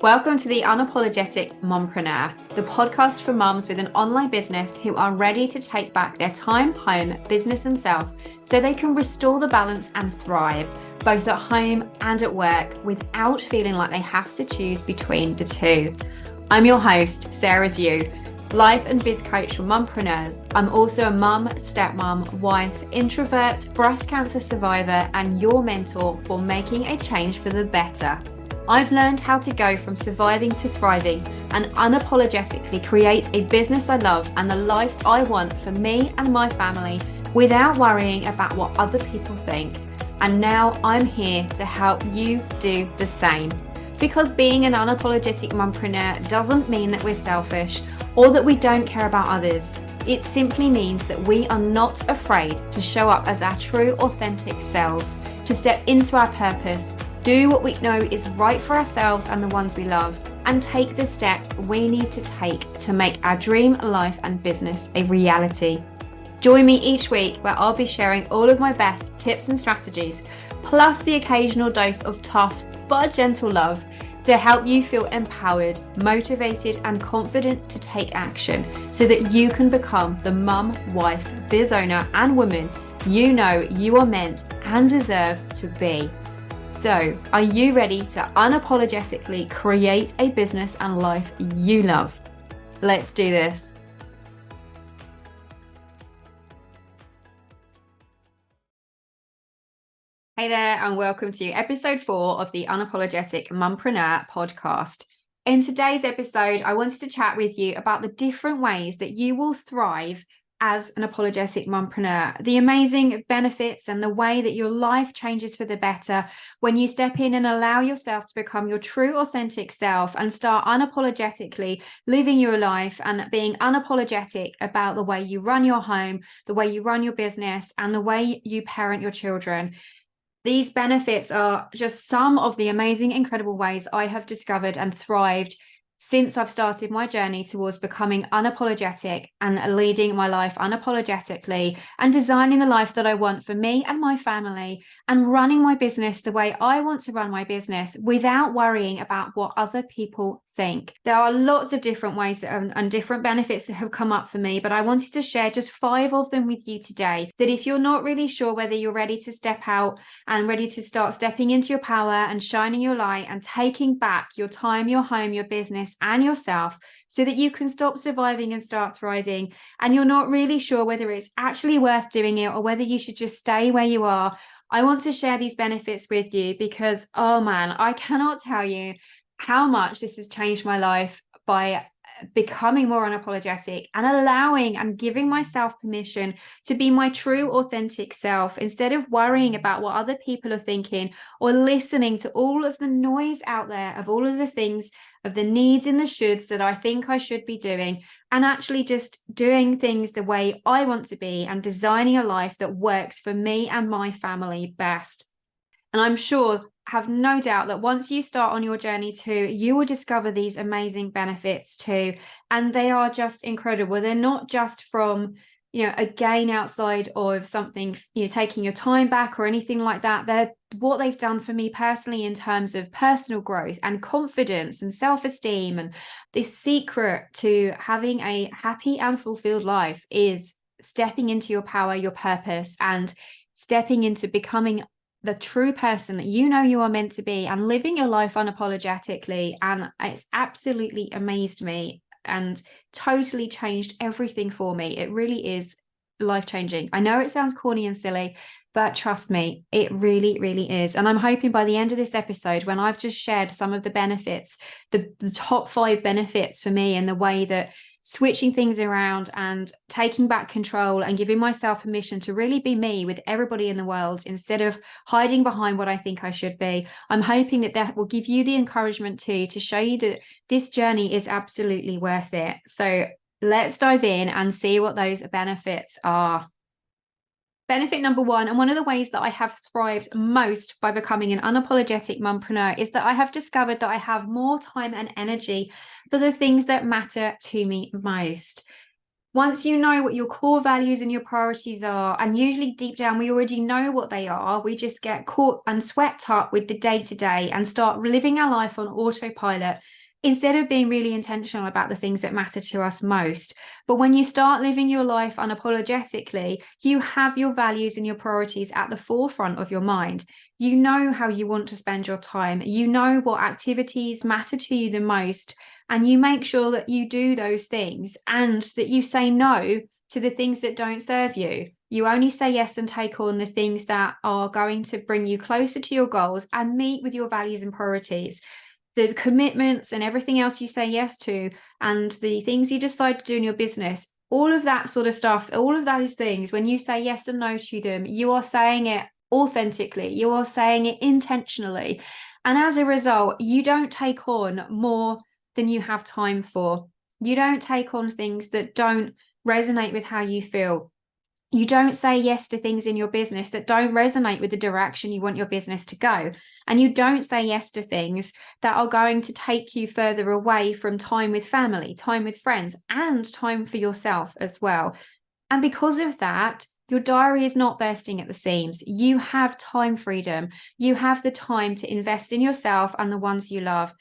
Welcome to the Unapologetic Mompreneur, the podcast for mums with an online business who are ready to take back their time, home, business and self so they can restore the balance and thrive, both at home and at work, without feeling like they have to choose between the two. I'm your host, Sarah Dew, life and biz coach for mompreneurs. I'm also a mum, stepmom, wife, introvert, breast cancer survivor, and your mentor for making a change for the better. I've learned how to go from surviving to thriving and unapologetically create a business I love and the life I want for me and my family without worrying about what other people think. And now I'm here to help you do the same. Because being an unapologetic mompreneur doesn't mean that we're selfish or that we don't care about others. It simply means that we are not afraid to show up as our true, authentic selves, to step into our purpose, do what we know is right for ourselves and the ones we love, and take the steps we need to take to make our dream life and business a reality. Join me each week where I'll be sharing all of my best tips and strategies, plus the occasional dose of tough but gentle love to help you feel empowered, motivated, and confident to take action so that you can become the mum, wife, biz owner, and woman you know you are meant and deserve to be. So, are you ready to unapologetically create a business and life you love? Let's do this. Hey there, and welcome to episode 4 of the Unapologetic Mompreneur podcast. In today's episode, I wanted to chat with you about the different ways that you will thrive as an apologetic mompreneur, the amazing benefits and the way that your life changes for the better when you step in and allow yourself to become your true authentic self and start unapologetically living your life and being unapologetic about the way you run your home, the way you run your business, and the way you parent your children. These benefits are just some of the amazing, incredible ways I have discovered and thrived since I've started my journey towards becoming unapologetic and leading my life unapologetically and designing the life that I want for me and my family and running my business the way I want to run my business without worrying about what other people think. There are lots of different ways and different benefits that have come up for me, but I wanted to share just 5 of them with you today, that if you're not really sure whether you're ready to step out and ready to start stepping into your power and shining your light and taking back your time, your home, your business, and yourself so that you can stop surviving and start thriving, and you're not really sure whether it's actually worth doing it or whether you should just stay where you are, I want to share these benefits with you because, oh man, I cannot tell you how much this has changed my life by becoming more unapologetic and allowing and giving myself permission to be my true authentic self instead of worrying about what other people are thinking or listening to all of the noise out there of all of the things, of the needs and the shoulds that I think I should be doing, and actually just doing things the way I want to be and designing a life that works for me and my family best. And I'm sure, have no doubt that once you start on your journey too, you will discover these amazing benefits too. And they are just incredible. They're not just from, a gain outside of something, taking your time back or anything like that. They're what they've done for me personally in terms of personal growth and confidence and self-esteem. And this secret to having a happy and fulfilled life is stepping into your power, your purpose, and stepping into becoming the true person that you know you are meant to be and living your life unapologetically. And it's absolutely amazed me and totally changed everything for me. It really is life-changing. I know it sounds corny and silly, but trust me, it really, really is. And I'm hoping by the end of this episode, when I've just shared some of the benefits, the top 5 benefits for me and the way that switching things around and taking back control and giving myself permission to really be me with everybody in the world instead of hiding behind what I think I should be. I'm hoping that will give you the encouragement to show you that this journey is absolutely worth it. So let's dive in and see what those benefits are. Benefit number 1, and one of the ways that I have thrived most by becoming an unapologetic mompreneur, is that I have discovered that I have more time and energy for the things that matter to me most. Once you know what your core values and your priorities are, and usually deep down we already know what they are, we just get caught and swept up with the day to day and start living our life on autopilot instead of being really intentional about the things that matter to us most. But when you start living your life unapologetically, you have your values and your priorities at the forefront of your mind. You know how you want to spend your time. You know what activities matter to you the most, and you make sure that you do those things and that you say no to the things that don't serve you. You only say yes and take on the things that are going to bring you closer to your goals and meet with your values and priorities. The commitments and everything else you say yes to, and the things you decide to do in your business, all of that sort of stuff, all of those things, when you say yes and no to them, you are saying it authentically, you are saying it intentionally. And as a result, you don't take on more than you have time for. You don't take on things that don't resonate with how you feel. You don't say yes to things in your business that don't resonate with the direction you want your business to go. And you don't say yes to things that are going to take you further away from time with family, time with friends, and time for yourself as well. And because of that, your diary is not bursting at the seams. You have time freedom. You have the time to invest in yourself and the ones you love.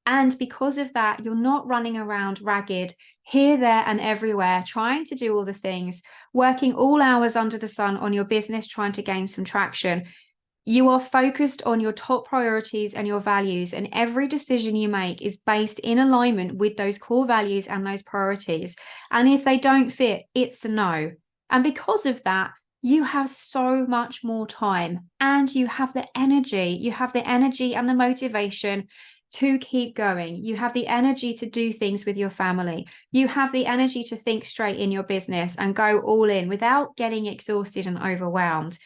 And because of that, you're not running around ragged here, there, and everywhere, trying to do all the things, working all hours under the sun on your business, trying to gain some traction. You are focused on your top priorities and your values, and every decision you make is based in alignment with those core values and those priorities. And if they don't fit, it's a no. And because of that, you have so much more time, and you have the energy and the motivation to keep going. You have the energy to do things with your family. You have the energy to think straight in your business and go all in without getting exhausted and overwhelmed.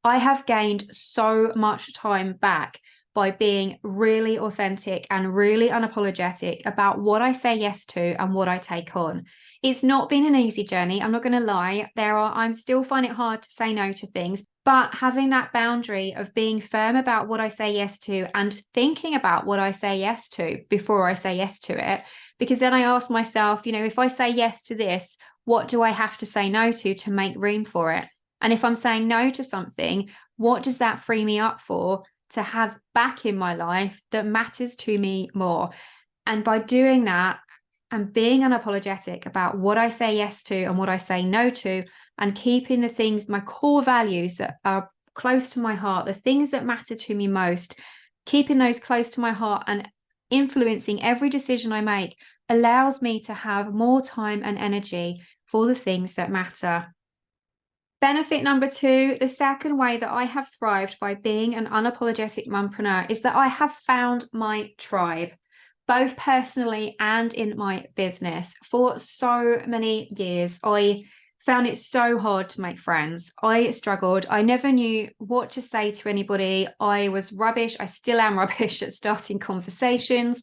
I have gained so much time back by being really authentic and really unapologetic about what I say yes to and what I take on. It's not been an easy journey. I'm not going to lie. I'm still finding it hard to say no to things, but having that boundary of being firm about what I say yes to and thinking about what I say yes to before I say yes to it, because then I ask myself, if I say yes to this, what do I have to say no to make room for it? And if I'm saying no to something, what does that free me up for to have back in my life that matters to me more? And by doing that and being unapologetic about what I say yes to and what I say no to, and keeping the things, my core values that are close to my heart, the things that matter to me most, keeping those close to my heart and influencing every decision I make allows me to have more time and energy for the things that matter. Benefit number 2, the second way that I have thrived by being an unapologetic mompreneur is that I have found my tribe, both personally and in my business. For so many years, I found it so hard to make friends. I struggled. I never knew what to say to anybody. I was rubbish. I still am rubbish at starting conversations.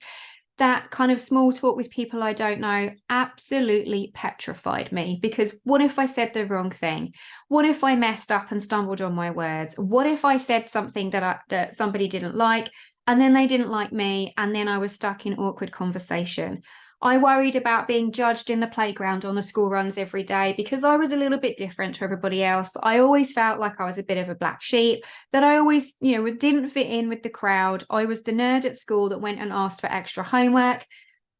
That kind of small talk with people I don't know absolutely petrified me, because what if I said the wrong thing? What if I messed up and stumbled on my words? What if I said something that somebody didn't like, and then they didn't like me, and then I was stuck in awkward conversation? I worried about being judged in the playground on the school runs every day because I was a little bit different to everybody else. I always felt like I was a bit of a black sheep, that I always, didn't fit in with the crowd. I was the nerd at school that went and asked for extra homework.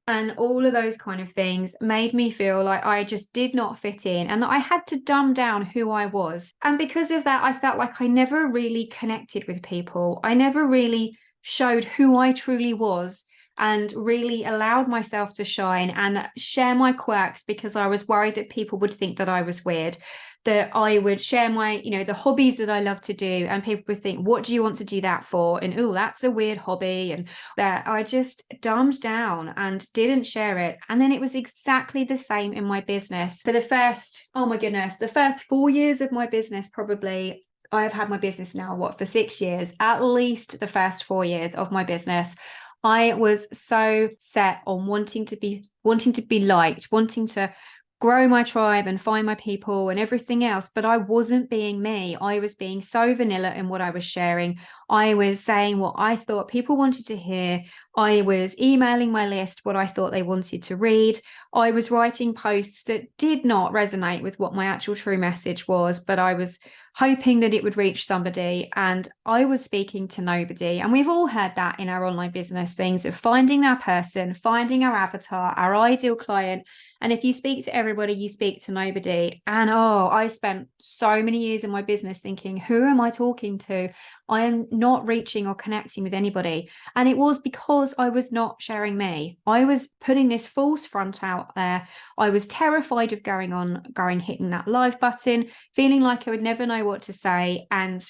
And all of those kind of things made me feel like I just did not fit in and that I had to dumb down who I was. And because of that, I felt like I never really connected with people. I never really showed who I truly was and really allowed myself to shine and share my quirks, because I was worried that people would think that I was weird, that I would share my, the hobbies that I love to do, and people would think, what do you want to do that for? And, oh, that's a weird hobby. And that I just dumbed down and didn't share it. And then it was exactly the same in my business. For the first 4 years of my business, probably, I have had my business now, for 6 years, at least the first 4 years of my business, I was so set on wanting to be liked, wanting to grow my tribe and find my people and everything else, but I wasn't being me. I was being so vanilla in what I was sharing. I was saying what I thought people wanted to hear. I was emailing my list what I thought they wanted to read. I was writing posts that did not resonate with what my actual true message was, but I was hoping that it would reach somebody, and I was speaking to nobody. And we've all heard that in our online business things of finding our person, finding our avatar, our ideal client. And if you speak to everybody, you speak to nobody. And I spent so many years in my business thinking, who am I talking to? I am not reaching or connecting with anybody. And it was because I was not sharing me. I was putting this false front out there. I was terrified of hitting that live button, feeling like I would never know what to say. And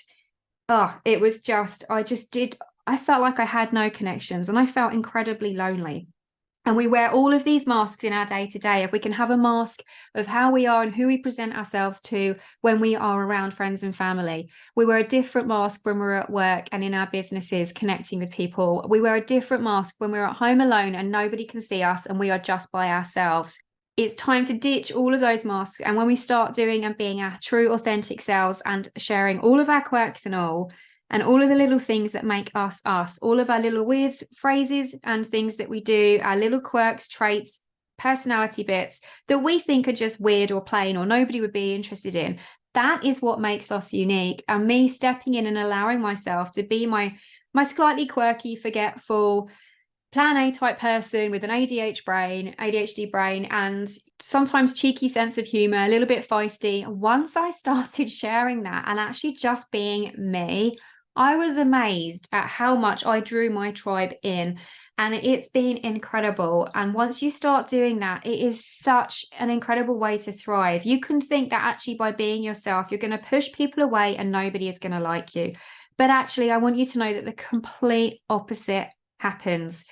it was I felt like I had no connections, and I felt incredibly lonely. And we wear all of these masks in our day to day. If we can have a mask of how we are and who we present ourselves to when we are around friends and family. We wear a different mask when we're at work and in our businesses connecting with people. We wear a different mask when we're at home alone and nobody can see us and we are just by ourselves. It's time to ditch all of those masks. And when we start doing and being our true, authentic selves and sharing all of our quirks and all of the little things that make us us, all of our little weird phrases and things that we do, our little quirks, traits, personality bits that we think are just weird or plain or nobody would be interested in. That is what makes us unique. And me stepping in and allowing myself to be my slightly quirky, forgetful, plan A type person with an ADHD brain, and sometimes cheeky sense of humor, a little bit feisty. Once I started sharing that and actually just being me, I was amazed at how much I drew my tribe in, and it's been incredible. And once you start doing that, it is such an incredible way to thrive. You can think that actually by being yourself, you're going to push people away and nobody is going to like you. But actually, I want you to know that the complete opposite happens.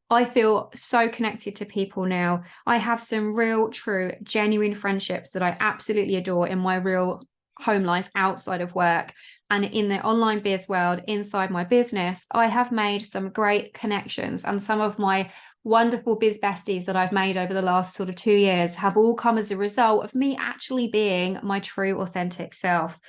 I feel so connected to people now. I have some real, true, genuine friendships that I absolutely adore in my real home life outside of work. And in the online biz world, inside my business, I have made some great connections. And some of my wonderful biz besties that I've made over the last sort of 2 years have all come as a result of me actually being my true, authentic self.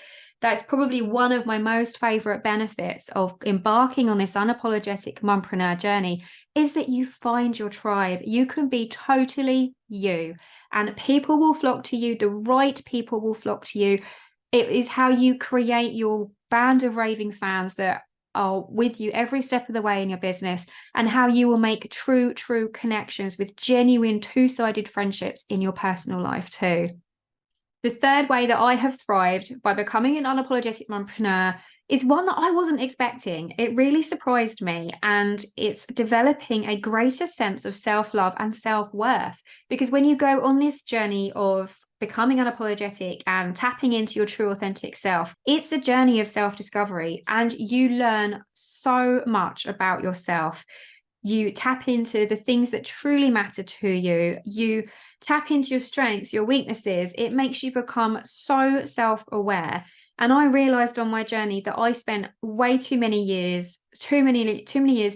That's probably one of my most favorite benefits of embarking on this unapologetic mompreneur journey, is that you find your tribe. You can be totally you, and people will flock to you. The right people will flock to you. It is how you create your band of raving fans that are with you every step of the way in your business, and how you will make true connections with genuine two-sided friendships in your personal life too. The third way that I have thrived by becoming an unapologetic mompreneur is one that I wasn't expecting. It really surprised me, and it's developing a greater sense of self-love and self-worth. Because when you go on this journey of becoming unapologetic and tapping into your true authentic self, it's a journey of self-discovery, and you learn so much about yourself. You tap into the things that truly matter to you. You tap into your strengths, your weaknesses. It makes you become so self-aware. And I realized on my journey that I spent way too many years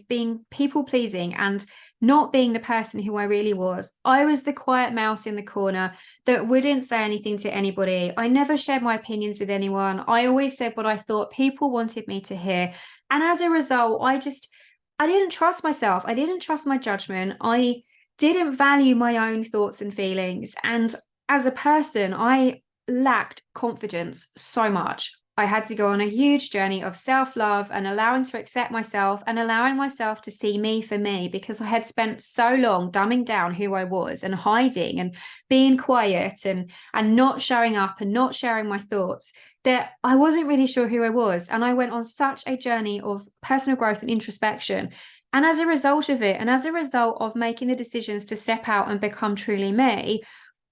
being people pleasing and not being the person who I really was. I was the quiet mouse in the corner that wouldn't say anything to anybody. I never shared my opinions with anyone. I always said what I thought people wanted me to hear. And as a result, I didn't trust myself. I didn't trust my judgment. I didn't value my own thoughts and feelings. And as a person, I lacked confidence so much. I had to go on a huge journey of self-love and allowing to accept myself and allowing myself to see me for me, because I had spent so long dumbing down who I was and hiding and being quiet and not showing up and not sharing my thoughts, that I wasn't really sure who I was. And I went on such a journey of personal growth and introspection. And as a result of it, and as a result of making the decisions to step out and become truly me,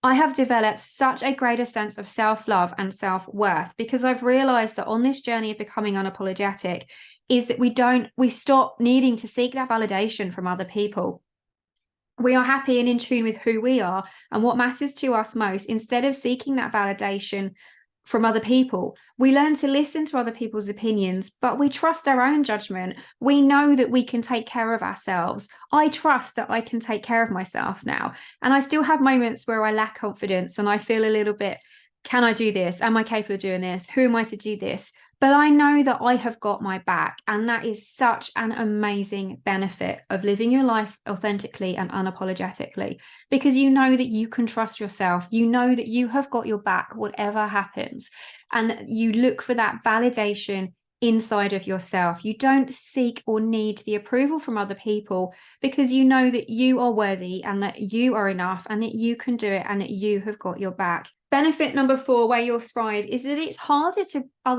I have developed such a greater sense of self-love and self-worth, because I've realized that on this journey of becoming unapologetic is that we stop needing to seek that validation from other people. We are happy and in tune with who we are and what matters to us most, instead of seeking that validation from other people. We learn to listen to other people's opinions, but we trust our own judgment. We know that we can take care of ourselves. I trust that I can take care of myself now. And I still have moments where I lack confidence and I feel a little bit, can I do this? Am I capable of doing this? Who am I to do this? But I know that I have got my back. And that is such an amazing benefit of living your life authentically and unapologetically, because you know that you can trust yourself. You know that you have got your back, whatever happens. And you look for that validation inside of yourself. You don't seek or need the approval from other people, because you know that you are worthy and that you are enough and that you can do it and that you have got your back. Benefit number 4, where you'll thrive, is that it's harder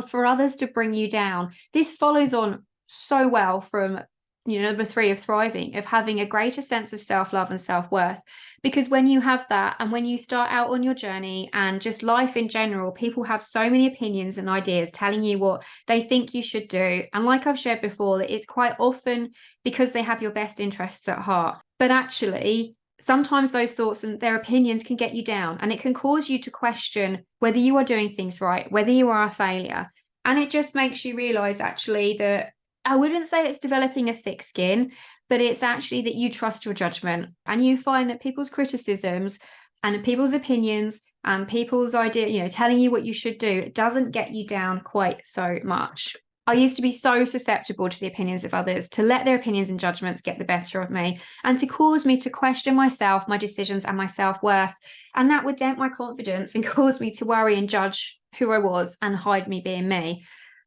for others to bring you down. This follows on so well from, number 3 of thriving, of having a greater sense of self-love and self-worth. Because when you have that, and when you start out on your journey and just life in general, people have so many opinions and ideas telling you what they think you should do. And like I've shared before, that it's quite often because they have your best interests at heart. But actually, sometimes those thoughts and their opinions can get you down, and it can cause you to question whether you are doing things right, whether you are a failure. And it just makes you realize actually that, I wouldn't say it's developing a thick skin, but it's actually that you trust your judgment, and you find that people's criticisms and people's opinions and people's idea, telling you what you should do, it doesn't get you down quite so much. I used to be so susceptible to the opinions of others, to let their opinions and judgments get the better of me, and to cause me to question myself, my decisions, and my self-worth. And that would dent my confidence and cause me to worry and judge who I was and hide me being me.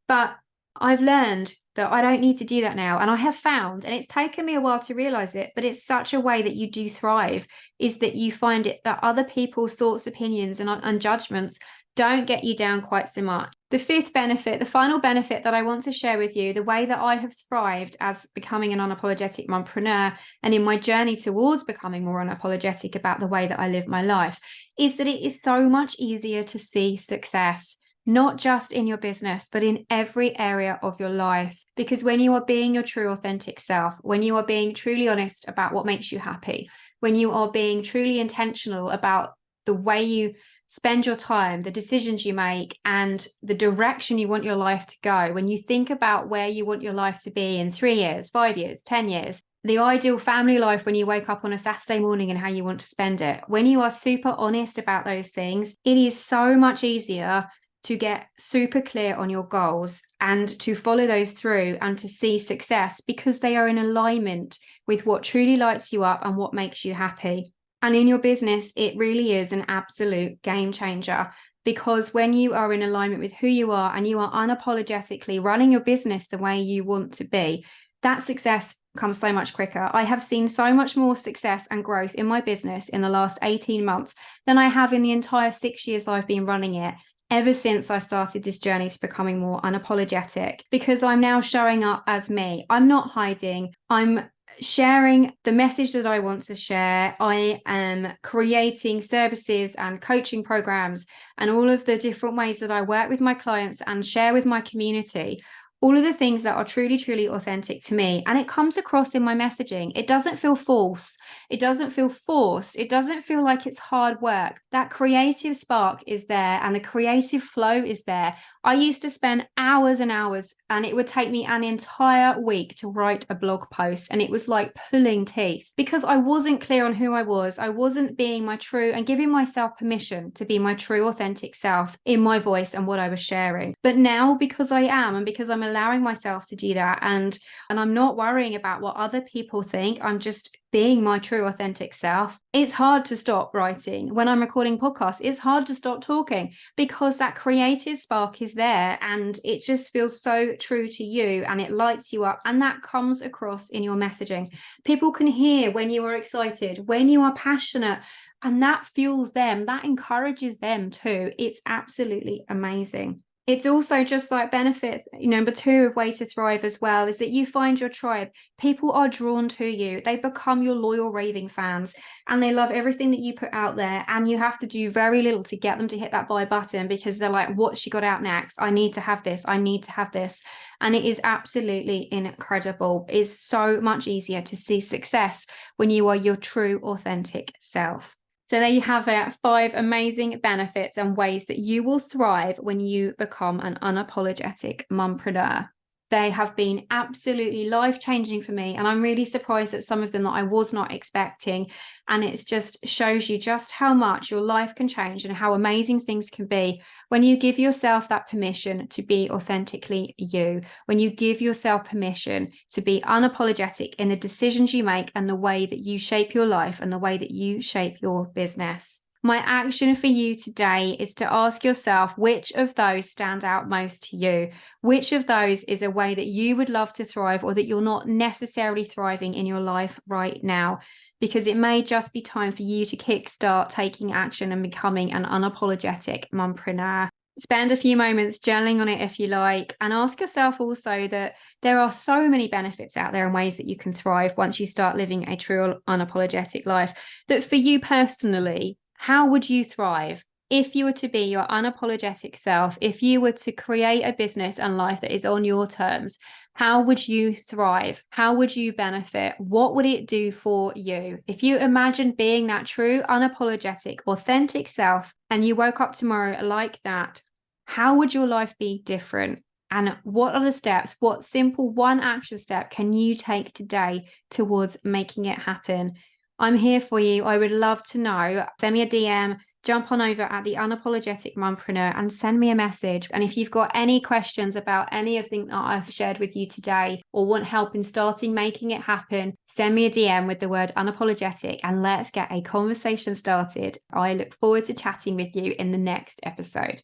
But I've learned that I don't need to do that now. And I have found, and it's taken me a while to realize it, but it's such a way that you do thrive, is that you find it that other people's thoughts, opinions, and judgments don't get you down quite so much. The 5th benefit, the final benefit that I want to share with you, the way that I have thrived as becoming an unapologetic mompreneur and in my journey towards becoming more unapologetic about the way that I live my life, is that it is so much easier to see success, not just in your business, but in every area of your life. Because when you are being your true authentic self, when you are being truly honest about what makes you happy, when you are being truly intentional about the way you spend your time, the decisions you make, and the direction you want your life to go, when you think about where you want your life to be in 3 years, 5 years, 10 years, the ideal family life when you wake up on a Saturday morning and how you want to spend it, when you are super honest about those things, it is so much easier to get super clear on your goals and to follow those through and to see success, because they are in alignment with what truly lights you up and what makes you happy. And in your business, it really is an absolute game changer, because when you are in alignment with who you are and you are unapologetically running your business the way you want to be, that success comes so much quicker. I have seen so much more success and growth in my business in the last 18 months than I have in the entire 6 years I've been running it, ever since I started this journey to becoming more unapologetic, because I'm now showing up as me. I'm not hiding. I'm sharing the message that I want to share. I am creating services and coaching programs and all of the different ways that I work with my clients and share with my community. All of the things that are truly, truly authentic to me. And it comes across in my messaging. It doesn't feel false. It doesn't feel forced. It doesn't feel like it's hard work. That creative spark is there and the creative flow is there. I used to spend hours and hours, and it would take me an entire week to write a blog post. And it was like pulling teeth, because I wasn't clear on who I was. I wasn't being my true and giving myself permission to be my true authentic self in my voice and what I was sharing. But now, because I am, and because I'm allowing myself to do that, and I'm not worrying about what other people think, I'm just being my true authentic self, it's hard to stop writing. When I'm recording podcasts, it's hard to stop talking, because that creative spark is there and it just feels so true to you and it lights you up, and that comes across in your messaging. People can hear when you are excited, when you are passionate, and that fuels them, that encourages them too. It's absolutely amazing. It's also just like benefits, number 2 of way to thrive as well, is that you find your tribe. People are drawn to you. They become your loyal raving fans and they love everything that you put out there. And you have to do very little to get them to hit that buy button, because they're like, what's she got out next? I need to have this. I need to have this. And it is absolutely incredible. It is so much easier to see success when you are your true, authentic self. So there you have it, 5 amazing benefits and ways that you will thrive when you become an unapologetic mompreneur. They have been absolutely life-changing for me, and I'm really surprised at some of them that I was not expecting. And it just shows you just how much your life can change and how amazing things can be when you give yourself that permission to be authentically you, when you give yourself permission to be unapologetic in the decisions you make and the way that you shape your life and the way that you shape your business. My action for you today is to ask yourself which of those stand out most to you. Which of those is a way that you would love to thrive or that you're not necessarily thriving in your life right now? Because it may just be time for you to kickstart taking action and becoming an unapologetic mompreneur. Spend a few moments journaling on it if you like, and ask yourself also that there are so many benefits out there and ways that you can thrive once you start living a true unapologetic life. That for you personally, how would you thrive if you were to be your unapologetic self? If you were to create a business and life that is on your terms, how would you thrive? How would you benefit? What would it do for you? If you imagine being that true, unapologetic, authentic self, and you woke up tomorrow like that, how would your life be different? And what are the steps? What simple one action step can you take today towards making it happen? I'm here for you. I would love to know. Send me a DM, jump on over at the Unapologetic Mompreneur and send me a message. And if you've got any questions about anything that I've shared with you today or want help in starting making it happen, send me a DM with the word unapologetic and let's get a conversation started. I look forward to chatting with you in the next episode.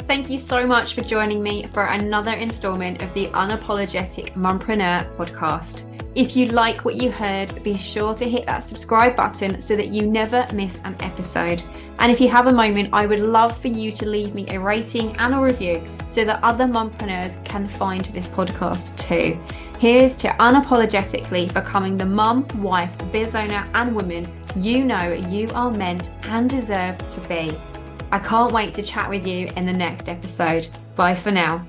Thank you so much for joining me for another installment of the Unapologetic Mompreneur podcast. If you like what you heard, be sure to hit that subscribe button so that you never miss an episode. And if you have a moment, I would love for you to leave me a rating and a review so that other mompreneurs can find this podcast too. Here's to unapologetically becoming the mum, wife, biz owner, and woman you know you are meant and deserve to be. I can't wait to chat with you in the next episode. Bye for now.